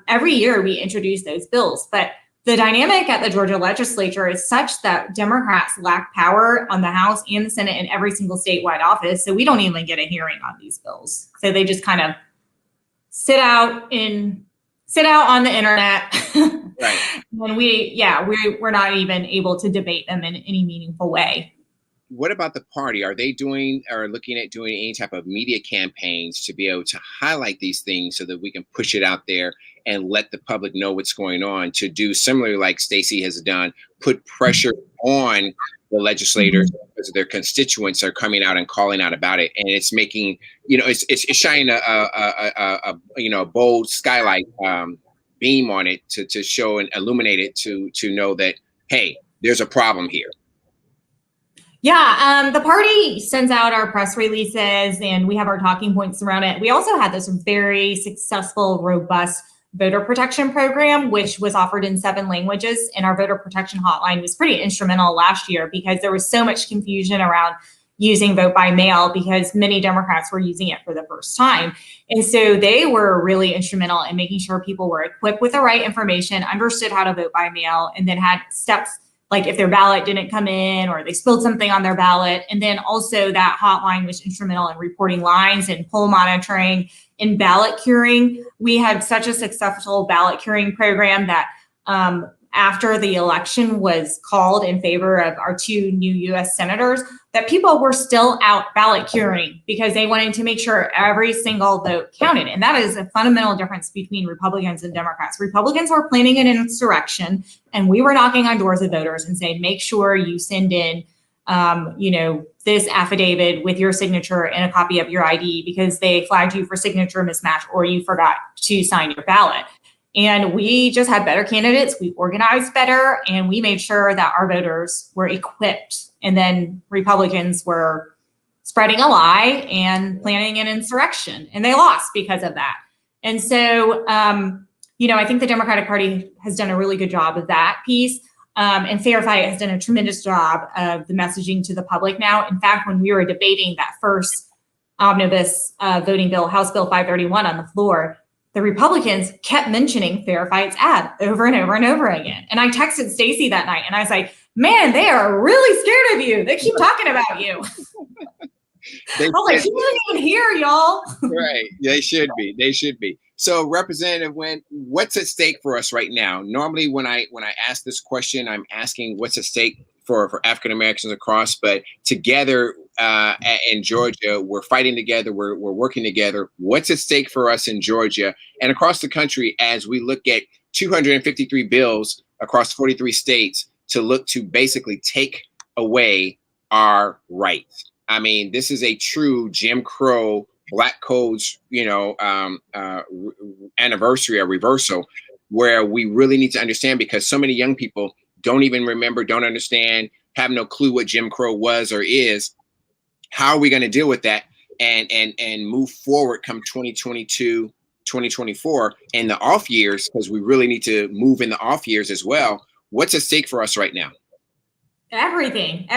Every year we introduce those bills, but the dynamic at the Georgia legislature is such that Democrats lack power on the House and the Senate and every single statewide office. So we don't even get a hearing on these bills. So they just kind of sit out on the internet. Right. When we're not even able to debate them in any meaningful way. What about the party? Are they doing or looking at doing any type of media campaigns to be able to highlight these things so that we can push it out there and let the public know what's going on, to do similarly like Stacey has done, put pressure on the legislators because their constituents are coming out and calling out about it, and it's making, it's shining a bold skylight beam on it to show and illuminate it to know that, hey, there's a problem here. Yeah, the party sends out our press releases and we have our talking points around it. We also had this very successful, robust voter protection program, which was offered in 7 languages. And our voter protection hotline was pretty instrumental last year because there was so much confusion around using vote by mail because many Democrats were using it for the first time. And so they were really instrumental in making sure people were equipped with the right information, understood how to vote by mail, and then had steps like if their ballot didn't come in or they spilled something on their ballot. And then also that hotline was instrumental in reporting lines and poll monitoring and ballot curing. We had such a successful ballot curing program that after the election was called in favor of our 2 new U.S. senators, that people were still out ballot curing because they wanted to make sure every single vote counted. And that is a fundamental difference between Republicans and Democrats. Republicans were planning an insurrection, and we were knocking on doors of voters and saying, make sure you send in, this affidavit with your signature and a copy of your ID because they flagged you for signature mismatch or you forgot to sign your ballot. And we just had better candidates. We organized better, and we made sure that our voters were equipped. And then Republicans were spreading a lie and planning an insurrection, and they lost because of that. And so, I think the Democratic Party has done a really good job of that piece. And Fair Fight has done a tremendous job of the messaging to the public now. In fact, when we were debating that first omnibus voting bill, House Bill 531 on the floor, the Republicans kept mentioning Fair Fight's ad over and over and over again. And I texted Stacey that night and I was like, man, they are really scared of you. They keep talking about you. I was like, she wasn't even here, y'all. Right. They should be. They should be. So, Representative Nguyen, what's at stake for us right now? Normally, when I ask this question, I'm asking what's at stake for African Americans across, but together in Georgia, we're fighting together, we're working together. What's at stake for us in Georgia and across the country as we look at 253 bills across 43 states to look to basically take away our rights? I mean, this is a true Jim Crow, Black Codes, anniversary or reversal, where we really need to understand, because so many young people don't even remember, don't understand, have no clue what Jim Crow was or is. How are we going to deal with that and move forward come 2022, 2024 in the off years, because we really need to move in the off years as well. What's at stake for us right now? Everything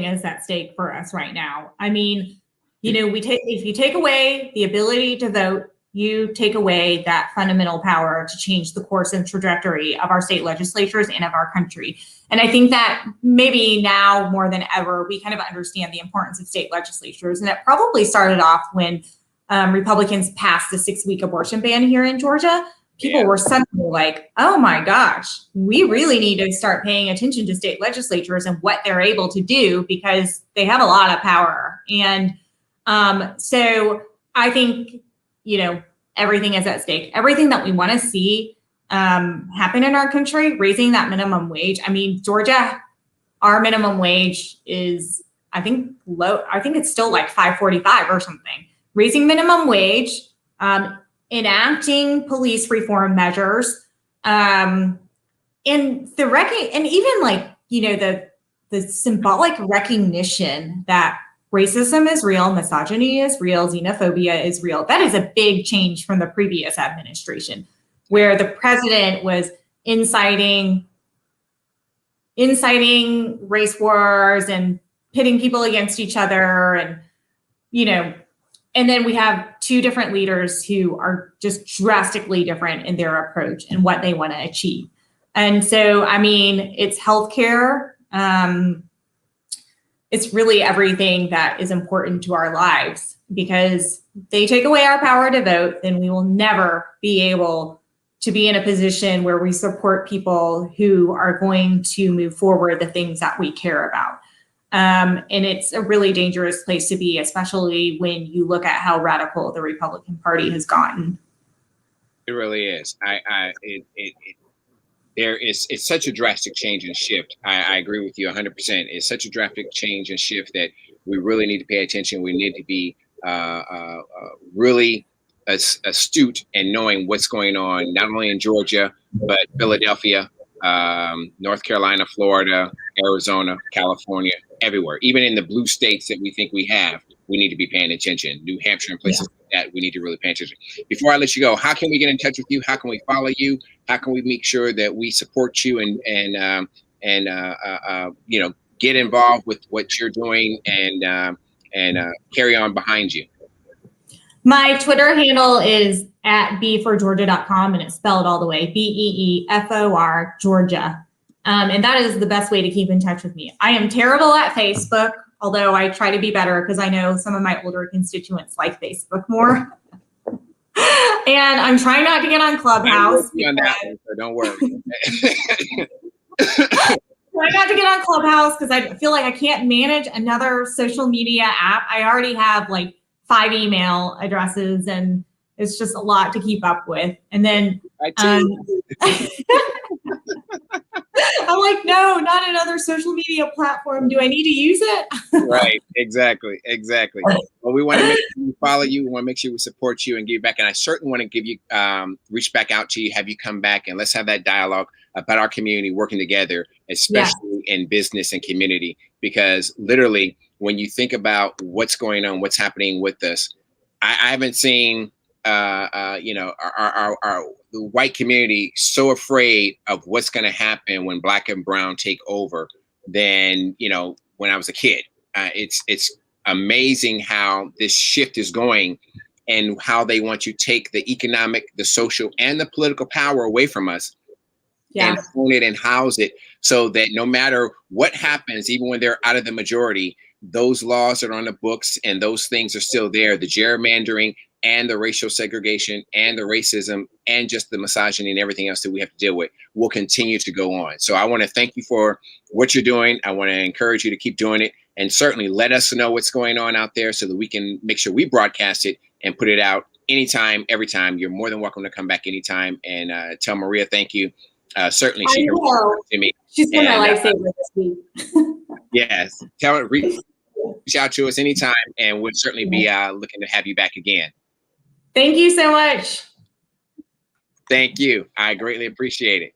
is at stake for us right now. I mean, if you take away the ability to vote, you take away that fundamental power to change the course and trajectory of our state legislatures and of our country. And I think that maybe now more than ever, we kind of understand the importance of state legislatures. And it probably started off when Republicans passed the 6-week abortion ban here in Georgia. People were suddenly like, oh my gosh, we really need to start paying attention to state legislatures and what they're able to do, because they have a lot of power. And so I think, everything is at stake. Everything that we want to see happen in our country, raising that minimum wage. I mean, Georgia, our minimum wage is, I think, low. I think it's still like $5.45 or something. Raising minimum wage, enacting police reform measures, and even the symbolic recognition that racism is real, misogyny is real, xenophobia is real. That is a big change from the previous administration, where the president was inciting race wars and pitting people against each other. And, and then we have 2 different leaders who are just drastically different in their approach and what they want to achieve. And so, I mean, it's healthcare. It's really everything that is important to our lives, because they take away our power to vote, then we will never be able to be in a position where we support people who are going to move forward the things that we care about. And it's a really dangerous place to be, especially when you look at how radical the Republican Party has gotten. It really is. It's such a drastic change and shift. I agree with you 100%. It's such a drastic change and shift that we really need to pay attention. We need to be really astute in knowing what's going on, not only in Georgia, but Philadelphia, North Carolina, Florida, Arizona, California, everywhere. Even in the blue states that we think we have, we need to be paying attention. New Hampshire and places like that, we need to really pay attention. Before I let you go, how can we get in touch with you? How can we follow you? How can we make sure that we support you and get involved with what you're doing and carry on behind you? My Twitter handle is @beeforgeorgia.com, and it's spelled all the way, BEEFOR Georgia. And that is the best way to keep in touch with me. I am terrible at Facebook, although I try to be better because I know some of my older constituents like Facebook more. And I'm trying not to get on Clubhouse. On that one, so don't worry. Try not to get on Clubhouse because I feel like I can't manage another social media app. I already have like 5 email addresses, and it's just a lot to keep up with. And then I'm like, no, not another social media platform. Do I need to use it? Right. Exactly. Well, we want to make sure we follow you. We want to make sure we support you and give back. And I certainly want to give you, reach back out to you, have you come back, and let's have that dialogue about our community working together, especially in business and community. Because literally, when you think about what's going on, what's happening with us, I haven't seen, our the white community so afraid of what's going to happen when Black and brown take over than, when I was a kid. It's amazing how this shift is going and how they want to take the economic, the social, and the political power away from us and own it and house it, so that no matter what happens, even when they're out of the majority, those laws are on the books and those things are still there. The gerrymandering and the racial segregation and the racism and just the misogyny and everything else that we have to deal with will continue to go on. So I want to thank you for what you're doing. I want to encourage you to keep doing it, and certainly let us know what's going on out there so that we can make sure we broadcast it and put it out anytime, every time. You're more than welcome to come back anytime, and tell Maria thank you. Certainly, she can reach to me. She's been my lifesaver this week. Yes, tell her, reach out to us anytime, and we'll certainly be looking to have you back again. Thank you so much. Thank you. I greatly appreciate it.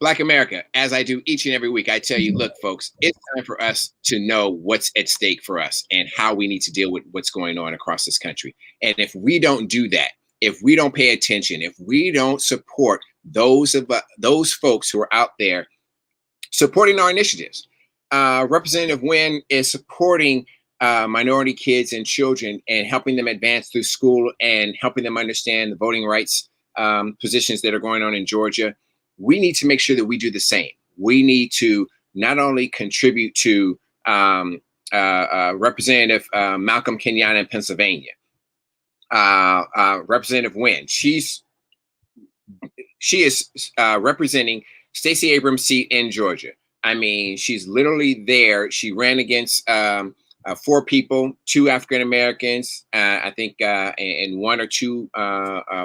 Black America, as I do each and every week, I tell you, look, folks, it's time for us to know what's at stake for us and how we need to deal with what's going on across this country. And if we don't do that, if we don't pay attention, if we don't support those folks who are out there supporting our initiatives, Representative Nguyen is supporting minority kids and children and helping them advance through school and helping them understand the voting rights positions that are going on in Georgia. We need to make sure that we do the same. We need to not only contribute to Representative Malcolm Kenyatta in Pennsylvania, Representative Nguyen. She is representing Stacey Abrams' seat in Georgia. I mean, she's literally there. She ran against 4 people, 2 African Americans, I think, and 1 or 2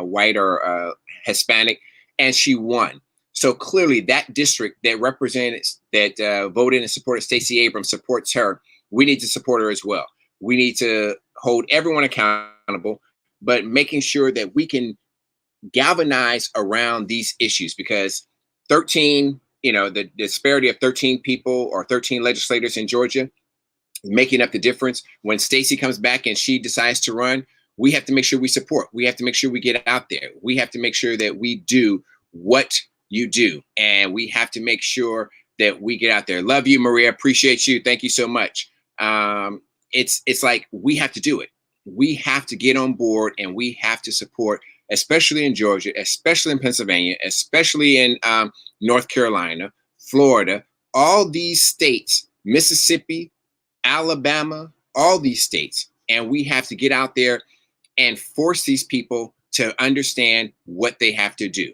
white or Hispanic, and she won. So clearly, that district that represented, that voted and supported Stacey Abrams supports her. We need to support her as well. We need to hold everyone accountable, but making sure that we can galvanize around these issues, because 13, the disparity of 13 people or 13 legislators in Georgia making up the difference. When Stacey comes back and she decides to run, we have to make sure we support. We have to make sure we get out there. We have to make sure that we do what you do, and we have to make sure that we get out there. Love you, Maria. Appreciate you. Thank you so much. It's like we have to do it. We have to get on board, and we have to support especially in Georgia, especially in Pennsylvania, especially in North Carolina, Florida, all these states, Mississippi, Alabama, all these states. And we have to get out there and force these people to understand what they have to do.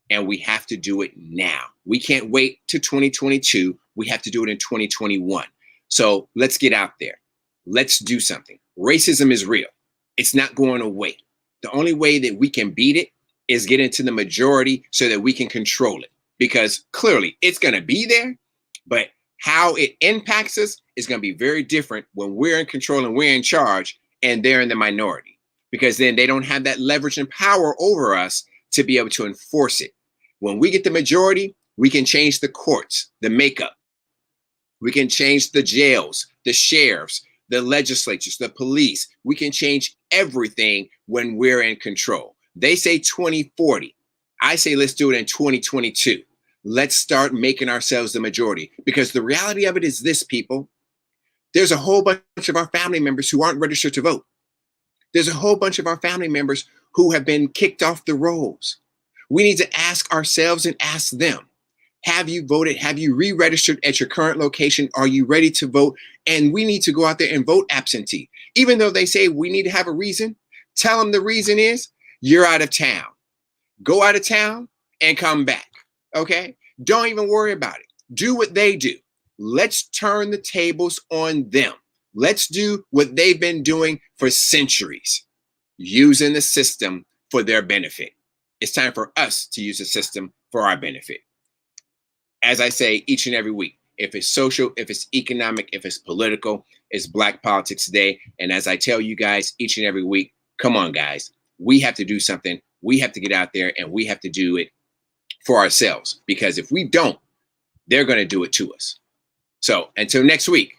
And we have to do it now. We can't wait to 2022. We have to do it in 2021. So let's get out there. Let's do something. Racism is real. It's not going away. The only way that we can beat it is get into the majority so that we can control it. Because clearly it's going to be there, but how it impacts us is going to be very different when we're in control and we're in charge and they're in the minority. Because then they don't have that leverage and power over us to be able to enforce it. When we get the majority, we can change the courts, the makeup. We can change the jails, the sheriffs, the legislatures, the police. We can change everything when we're in control. They say 2040. I say let's do it in 2022. Let's start making ourselves the majority. Because the reality of it is this, people. There's a whole bunch of our family members who aren't registered to vote. There's a whole bunch of our family members who have been kicked off the rolls. We need to ask ourselves and ask them, have you voted? Have you re-registered at your current location? Are you ready to vote? And we need to go out there and vote absentee. Even though they say we need to have a reason, tell them the reason is you're out of town. Go out of town and come back, okay? Don't even worry about it. Do what they do. Let's turn the tables on them. Let's do what they've been doing for centuries, using the system for their benefit. It's time for us to use the system for our benefit. As I say each and every week, if it's social, if it's economic, if it's political, it's Black Politics Day. And as I tell you guys each and every week, come on, guys, we have to do something. We have to get out there and we have to do it for ourselves. Because if we don't, they're going to do it to us. So until next week,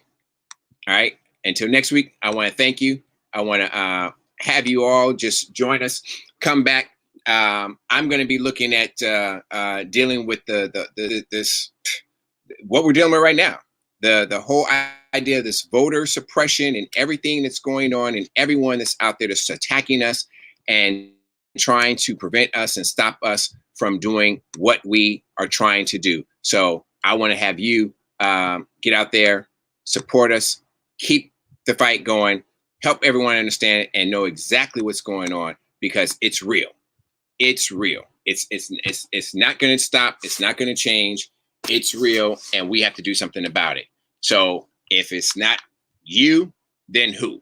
all right, until next week, I want to thank you. I want to have you all just join us, come back. I'm going to be looking at dealing with this what we're dealing with right now, the whole idea of this voter suppression and everything that's going on and everyone that's out there that's attacking us and trying to prevent us and stop us from doing what we are trying to do. So I want to have you get out there, support us, keep the fight going, help everyone understand it and know exactly what's going on because it's real. It's real. It's not going to stop. It's not going to change. It's real, and we have to do something about it. So if it's not you, then who?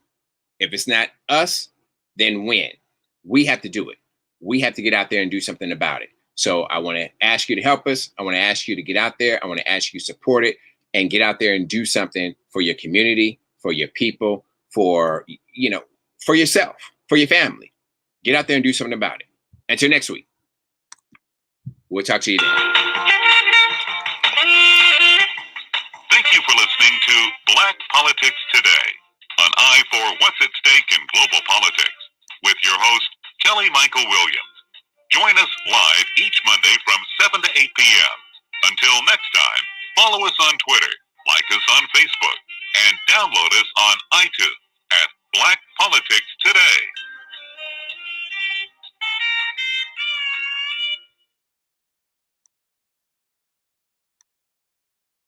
If it's not us, then when? We have to do it. We have to get out there and do something about it. So I want to ask you to help us. I want to ask you to get out there. I want to ask you to support it and get out there and do something for your community, for your people, for yourself, for your family. Get out there and do something about it. Until next week, we'll talk to you then. Thank you for listening to Black Politics Today on Eye for What's at Stake in Global Politics with your host, Kelly Michael Williams. Join us live each Monday from 7 to 8 p.m. Until next time, follow us on Twitter, like us on Facebook, and download us on iTunes at Black Politics Today.